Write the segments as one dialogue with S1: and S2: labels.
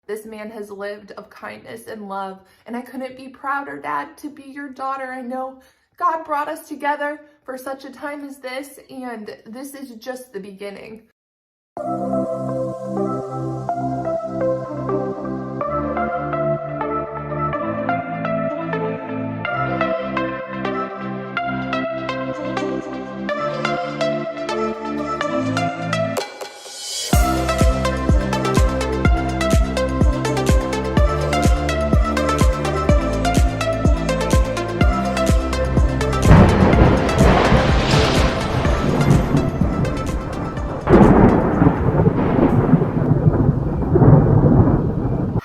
S1: this man has lived of kindness and love. And I couldn't be prouder, Dad, to be your daughter. I know God brought us together for such a time as this, and this is just the beginning.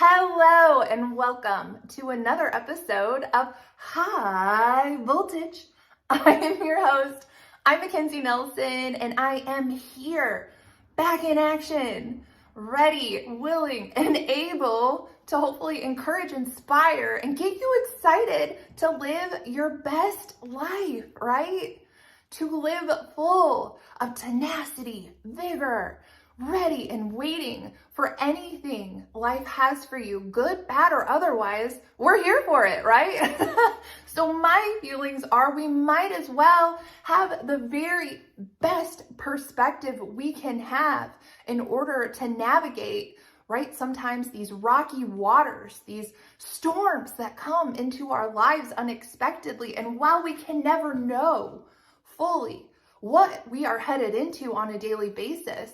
S1: Hello and welcome to another episode of High Voltage. I am your host. I'm Mackenzie Nelson, and I am here, back in action, ready, willing, and able to hopefully encourage, inspire, and get you excited to live your best life, right? To live full of tenacity, vigor, ready and waiting for anything life has for you, good, bad, or otherwise. We're here for it, right? So my feelings are we might as well have the very best perspective we can have in order to navigate, right? Sometimes these rocky waters, these storms that come into our lives unexpectedly. And while we can never know fully what we are headed into on a daily basis,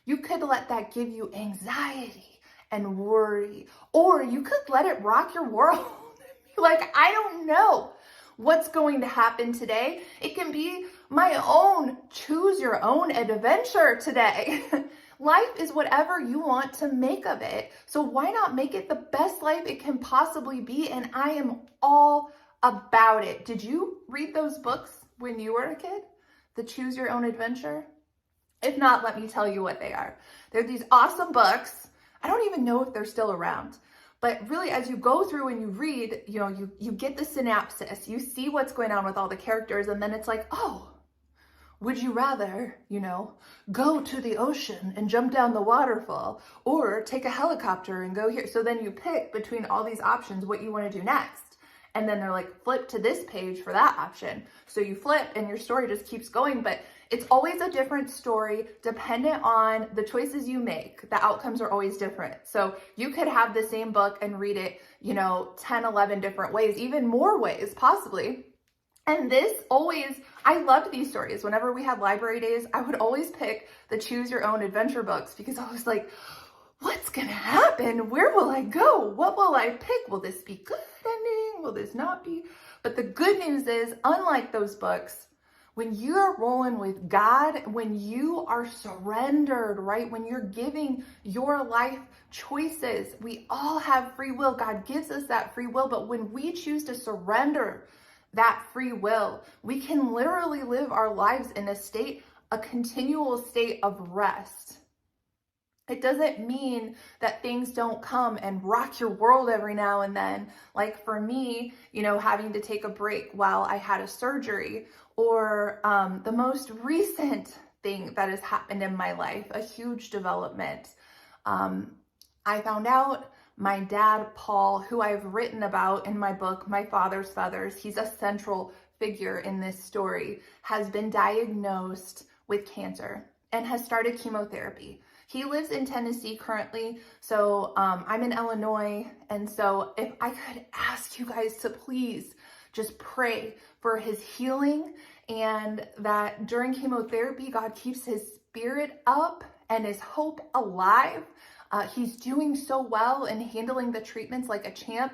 S1: you could let that give you anxiety and worry, or you could let it rock your world. Like, I don't know what's going to happen today. It can be my own choose your own adventure today. Life is whatever you want to make of it. So why not make it the best life it can possibly be? And I am all about it. Did you read those books when you were a kid? The Choose Your Own Adventure? If not, let me tell you what they are. They're these awesome books. I don't even know if they're still around. But really, as you go through and you read, you get the synopsis. You see what's going on with all the characters. And then it's like, oh, would you rather, go to the ocean and jump down the waterfall, or take a helicopter and go here? So then you pick between all these options what you want to do next. And then they're like, flip to this page for that option. So you flip and your story just keeps going. But it's always a different story dependent on the choices you make. The outcomes are always different. So you could have the same book and read it, 10, 11 different ways, even more ways possibly. And I loved these stories. Whenever we had library days, I would always pick the Choose Your Own Adventure books because I was like, what's going to happen? Where will I go? What will I pick? Will this be good ending? Will this not be? But the good news is, unlike those books, when you're rolling with God, when you are surrendered, right? When you're giving your life choices, we all have free will. God gives us that free will. But when we choose to surrender that free will, we can literally live our lives in a continual state of rest. It doesn't mean that things don't come and rock your world every now and then. Like for me, having to take a break while I had a surgery, or the most recent thing that has happened in my life, a huge development. I found out my dad, Paul, who I've written about in my book, My Father's Feathers, he's a central figure in this story, has been diagnosed with cancer and has started chemotherapy. He lives in Tennessee currently, so I'm in Illinois. And so if I could ask you guys to please just pray for his healing, and that during chemotherapy, God keeps his spirit up and his hope alive. He's doing so well in handling the treatments like a champ,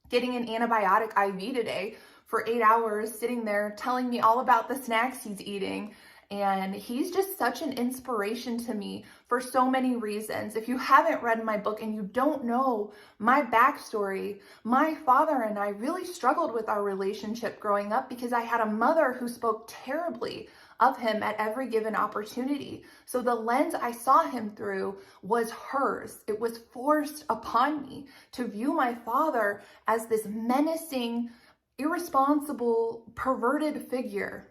S1: getting an antibiotic IV today for 8 hours, sitting there telling me all about the snacks he's eating. And he's just such an inspiration to me for so many reasons. If you haven't read my book and you don't know my backstory, my father and I really struggled with our relationship growing up because I had a mother who spoke terribly of him at every given opportunity. So the lens I saw him through was hers. It was forced upon me to view my father as this menacing, irresponsible, perverted figure.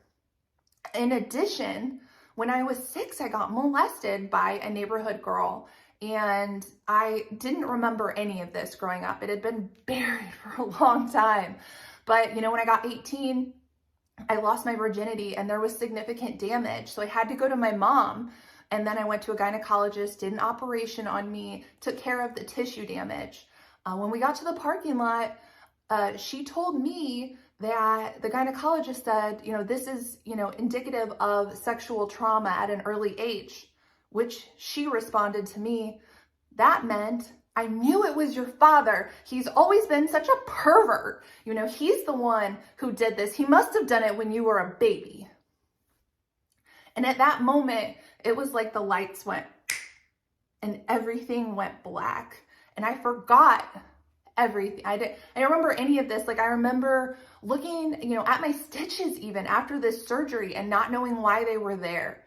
S1: In addition, when I was 6, I got molested by a neighborhood girl. And I didn't remember any of this growing up. It had been buried for a long time. But, when I got 18, I lost my virginity and there was significant damage. So I had to go to my mom. And then I went to a gynecologist, did an operation on me, took care of the tissue damage. When we got to the parking lot, she told me that the gynecologist said, this is, indicative of sexual trauma at an early age, which she responded to me, that meant I knew it was your father. He's always been such a pervert. He's the one who did this. He must have done it when you were a baby. And at that moment, it was like the lights went and everything went black. And I forgot everything. I didn't remember any of this. Like, I remember looking, at my stitches even after this surgery and not knowing why they were there.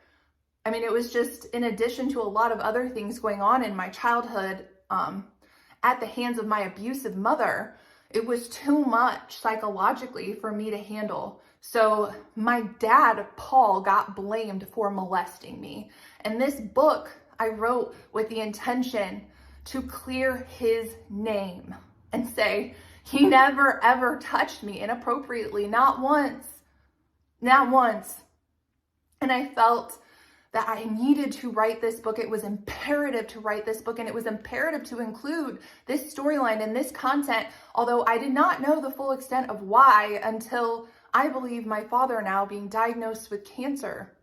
S1: I mean, it was just in addition to a lot of other things going on in my childhood, at the hands of my abusive mother, it was too much psychologically for me to handle. So my dad, Paul, got blamed for molesting me. And this book I wrote with the intention to clear his name and say, he never ever touched me inappropriately, not once. And I felt that I needed to write this book. It was imperative to write this book, and it was imperative to include this storyline and this content, although I did not know the full extent of why until I believe my father now being diagnosed with cancer.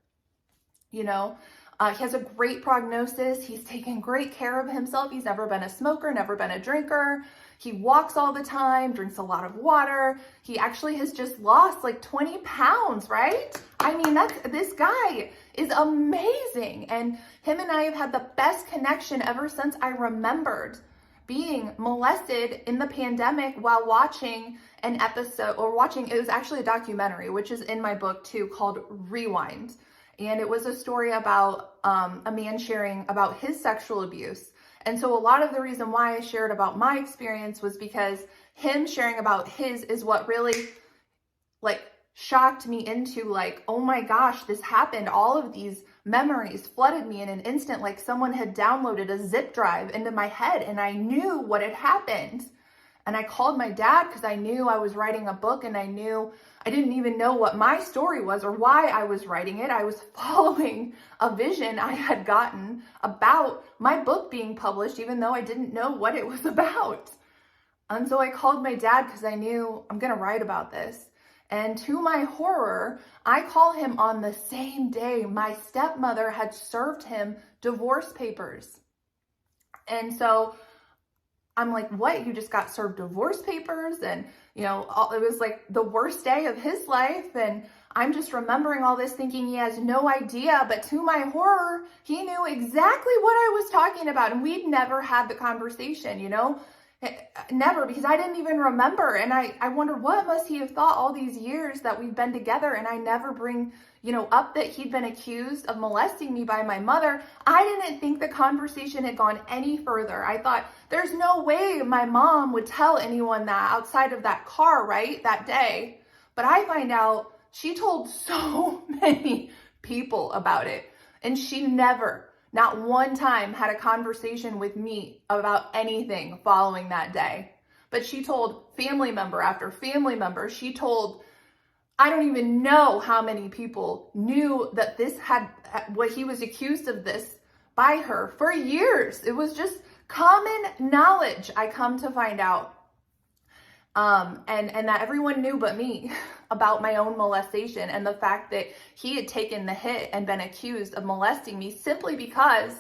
S1: He has a great prognosis. He's taken great care of himself. He's never been a smoker, never been a drinker. He walks all the time, drinks a lot of water. He actually has just lost like 20 pounds, right? I mean, this guy is amazing. And him and I have had the best connection ever since I remembered being molested in the pandemic while watching an episode it was actually a documentary, which is in my book too, called Rewind. And it was a story about a man sharing about his sexual abuse. And so a lot of the reason why I shared about my experience was because him sharing about his is what really shocked me into oh my gosh, this happened. All of these memories flooded me in an instant, like someone had downloaded a zip drive into my head and I knew what had happened. And I called my dad because I knew I was writing a book, and I didn't even know what my story was or why I was writing it. I was following a vision I had gotten about my book being published, even though I didn't know what it was about. And so I called my dad because I knew I'm going to write about this. And to my horror, I call him on the same day my stepmother had served him divorce papers. And so I'm like, what? You just got served divorce papers? And, it was like the worst day of his life. And I'm just remembering all this thinking he has no idea. But to my horror, he knew exactly what I was talking about. And we'd never had the conversation, never, because I didn't even remember. And I wonder, what must he have thought all these years that we've been together and I never bring, up that he'd been accused of molesting me by my mother. I didn't think the conversation had gone any further. I thought, there's no way my mom would tell anyone that outside of that car, right, that day. But I find out she told so many people about it. And she never, not one time, had a conversation with me about anything following that day. But she told family member after family member. She told, I don't even know how many people knew that this had, what he was accused of this by her for years. It was just common knowledge, I come to find out. And that everyone knew but me about my own molestation and the fact that he had taken the hit and been accused of molesting me simply because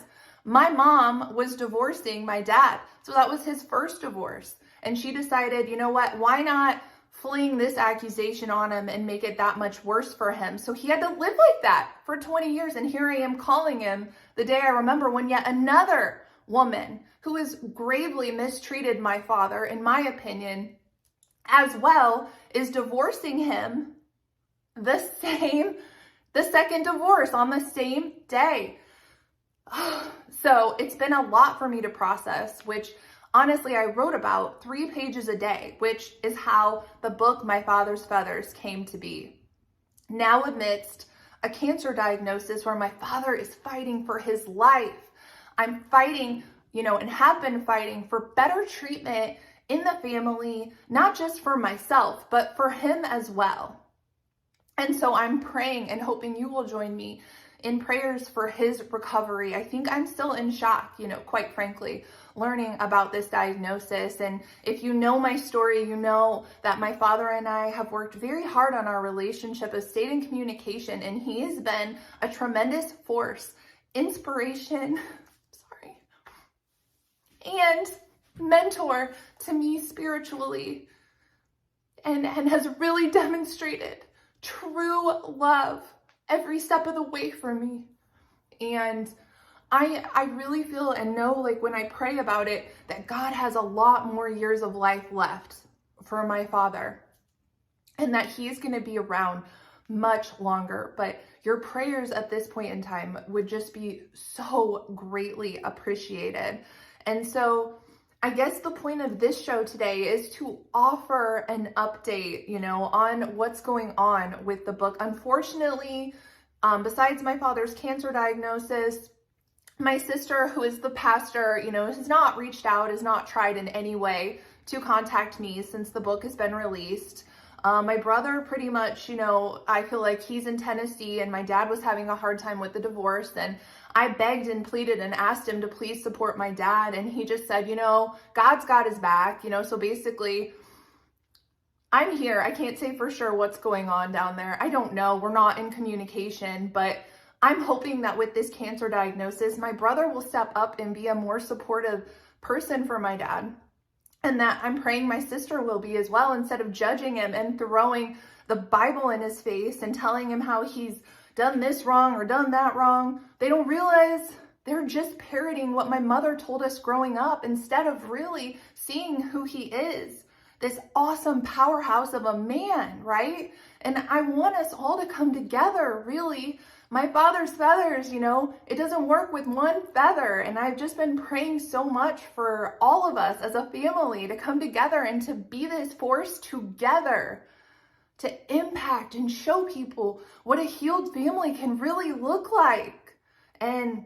S1: my mom was divorcing my dad. So that was his first divorce. And she decided, you know what, why not fling this accusation on him and make it that much worse for him? So he had to live like that for 20 years. And here I am calling him the day I remember when yet another woman who has gravely mistreated my father, in my opinion, as well, is divorcing him the second divorce on the same day. So it's been a lot for me to process, which honestly, I wrote about 3 pages a day, which is how the book My Father's Feathers came to be. Now amidst a cancer diagnosis where my father is fighting for his life, I'm fighting and have been fighting for better treatment in the family, not just for myself, but for him as well. And so I'm praying and hoping you will join me in prayers for his recovery. I think I'm still in shock, quite frankly, learning about this diagnosis. And if you know my story, you know that my father and I have worked very hard on our relationship, has stayed in communication, and he has been a tremendous force, inspiration, and mentor to me spiritually, and has really demonstrated true love every step of the way for me. And I really feel and know, like, when I pray about it, that God has a lot more years of life left for my father, and that he's going to be around much longer. But your prayers at this point in time would just be so greatly appreciated. And so I guess the point of this show today is to offer an update, on what's going on with the book. Unfortunately, besides my father's cancer diagnosis, my sister, who is the pastor, has not reached out, has not tried in any way to contact me since the book has been released. My brother, pretty much, I feel like he's in Tennessee, and my dad was having a hard time with the divorce, and I begged and pleaded and asked him to please support my dad, and he just said, God's got his back, so basically, I'm here. I can't say for sure what's going on down there. I don't know. We're not in communication, but I'm hoping that with this cancer diagnosis, my brother will step up and be a more supportive person for my dad. And that I'm praying my sister will be as well, instead of judging him and throwing the Bible in his face and telling him how he's done this wrong or done that wrong. They don't realize they're just parroting what my mother told us growing up, instead of really seeing who he is, this awesome powerhouse of a man, right? And I want us all to come together, really. My father's feathers, it doesn't work with one feather. And I've just been praying so much for all of us as a family to come together and to be this force together, to impact and show people what a healed family can really look like. And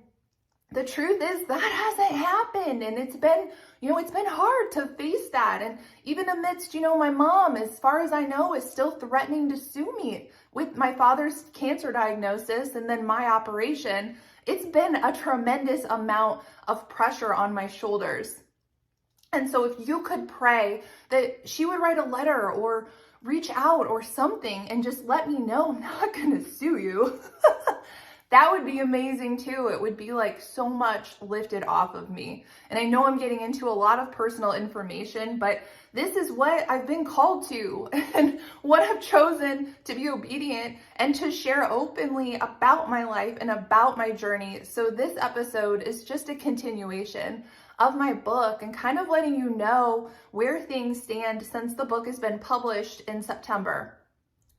S1: the truth is that hasn't happened. And it's been, it's been hard to face that. And even amidst, my mom, as far as I know, is still threatening to sue me with my father's cancer diagnosis and then my operation. It's been a tremendous amount of pressure on my shoulders. And so if you could pray that she would write a letter or reach out or something and just let me know I'm not going to sue you. That would be amazing too. It would be like so much lifted off of me. And I know I'm getting into a lot of personal information, but this is what I've been called to and what I've chosen to be obedient and to share openly about my life and about my journey. So this episode is just a continuation of my book and kind of letting you know where things stand since the book has been published in September.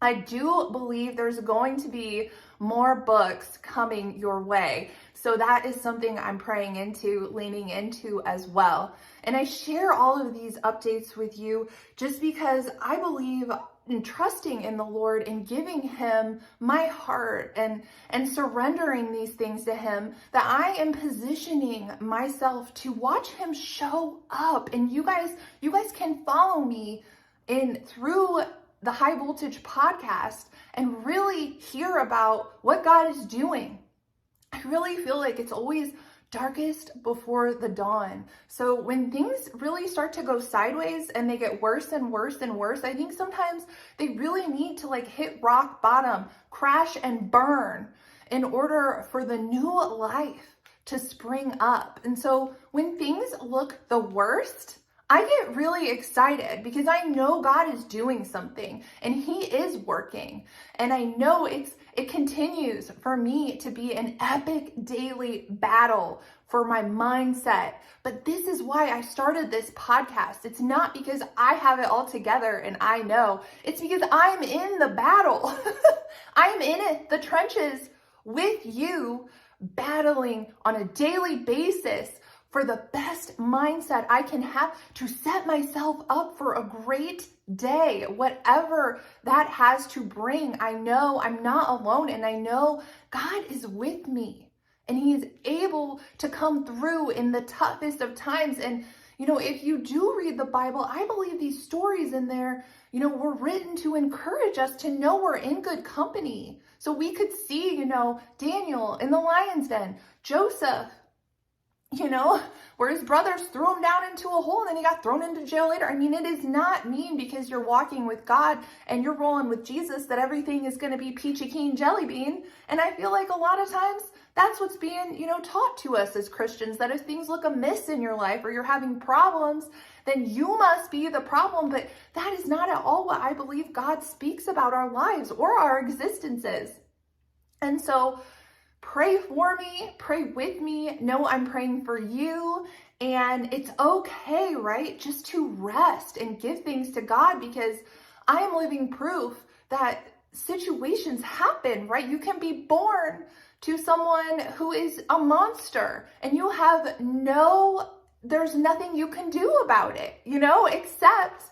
S1: I do believe there's going to be more books coming your way. So that is something I'm praying into, leaning into as well. And I share all of these updates with you just because I believe in trusting in the Lord and giving him my heart and surrendering these things to him, that I am positioning myself to watch him show up. And you guys can follow me through the High Voltage podcast and really hear about what God is doing. I really feel like it's always darkest before the dawn. So when things really start to go sideways and they get worse and worse and worse, I think sometimes they really need to hit rock bottom, crash and burn in order for the new life to spring up. And so when things look the worst, I get really excited because I know God is doing something and he is working. And I know it continues for me to be an epic daily battle for my mindset. But this is why I started this podcast. It's not because I have it all together and I know. It's because I'm in the battle. I'm in it, the trenches with you, battling on a daily basis for the best mindset I can have to set myself up for a great day, whatever that has to bring. I know I'm not alone and I know God is with me. And he's able to come through in the toughest of times. And, if you do read the Bible, I believe these stories in there, were written to encourage us to know we're in good company. So we could see, Daniel in the lion's den, Joseph, where his brothers threw him down into a hole and then he got thrown into jail later. I mean, it is not mean because you're walking with God and you're rolling with Jesus that everything is going to be peachy keen jelly bean. And I feel like a lot of times that's what's being, taught to us as Christians, that if things look amiss in your life or you're having problems, then you must be the problem. But that is not at all what I believe God speaks about our lives or our existences. And so pray for me, pray with me. Know I'm praying for you. And it's okay, right? Just to rest and give things to God, because I am living proof that situations happen, right? You can be born to someone who is a monster and you have there's nothing you can do about it, except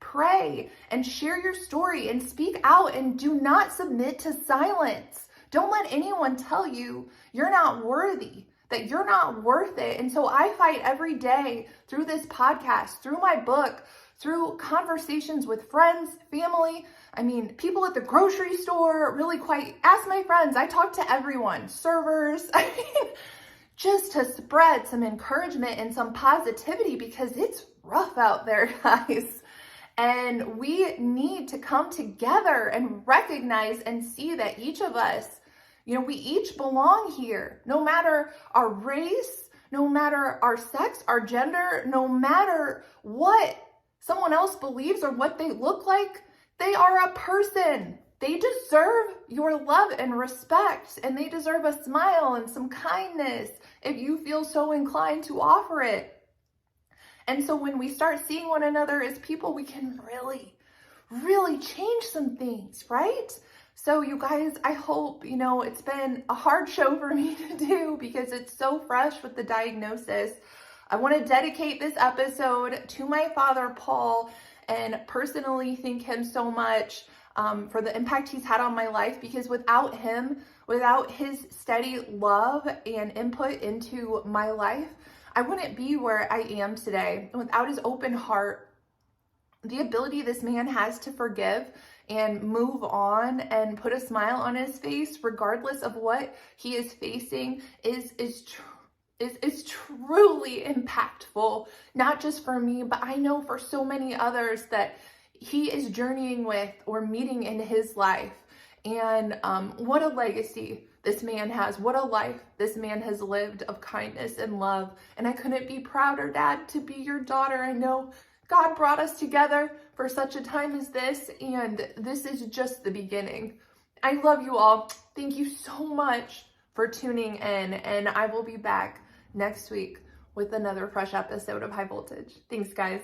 S1: pray and share your story and speak out and do not submit to silence. Don't let anyone tell you you're not worthy, that you're not worth it. And so I fight every day through this podcast, through my book, through conversations with friends, family, people at the grocery store, ask my friends. I talk to everyone, servers, just to spread some encouragement and some positivity, because it's rough out there, guys. And we need to come together and recognize and see that each of us, we each belong here, no matter our race, no matter our sex, our gender, no matter what someone else believes or what they look like. They are a person. They deserve your love and respect, and they deserve a smile and some kindness if you feel so inclined to offer it. And so when we start seeing one another as people, we can really, really change some things, right? So you guys, I hope, it's been a hard show for me to do because it's so fresh with the diagnosis. I want to dedicate this episode to my father, Paul, and personally thank him so much for the impact he's had on my life, because without him, without his steady love and input into my life, I wouldn't be where I am today. And without his open heart, the ability this man has to forgive and move on and put a smile on his face, regardless of what he is facing, is truly impactful, not just for me, but I know for so many others that he is journeying with or meeting in his life. And what a legacy this man has. What a life this man has lived of kindness and love. And I couldn't be prouder, Dad, to be your daughter. I know God brought us together for such a time as this, and this is just the beginning. I love you all. Thank you so much for tuning in, and I will be back next week with another fresh episode of High Voltage. Thanks, guys.